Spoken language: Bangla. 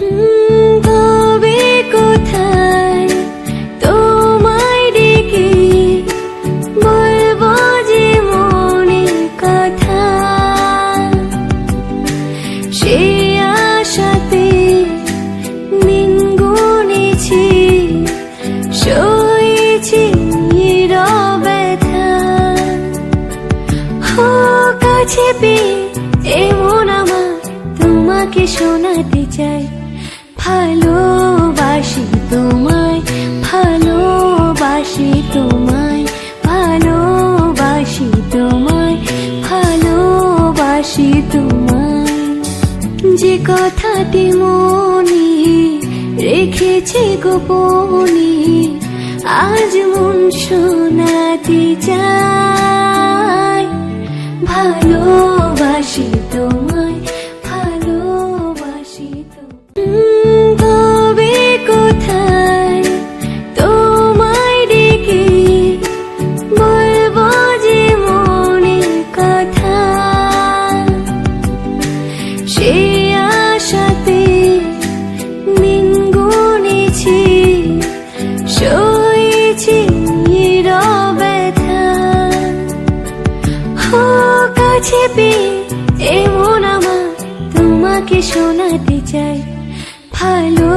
কবে কোথায় তোমায় ডেকে বলবো যে মনের কথা, সে আশাতে দিন গুনেছি, সয়েছি নীরব ব্যথা। কাছে পেয়ে এমন আমার তোমাকে শোনাতে চাই, ভালোবাসি তোমায়, ভালোবাসি তোমায়, ভালোবাসি তোমায়, ভালোবাসি তোমায়। যে কথাটি মনে রেখেছি গোপনে, আজ মন শোনাতে চাই, ভালোবাসি তোমায়, ভালোবাসি তোমায়। কবে কোথায় তোমায় ডেকে বলবো যে মনের কথা, সে আশাতে দিন গুনেছি, সয়েছি নীরব ব্যথা। কাছে পেয়ে এমন আমার তোমাকে শোনাতে চাই, ভালো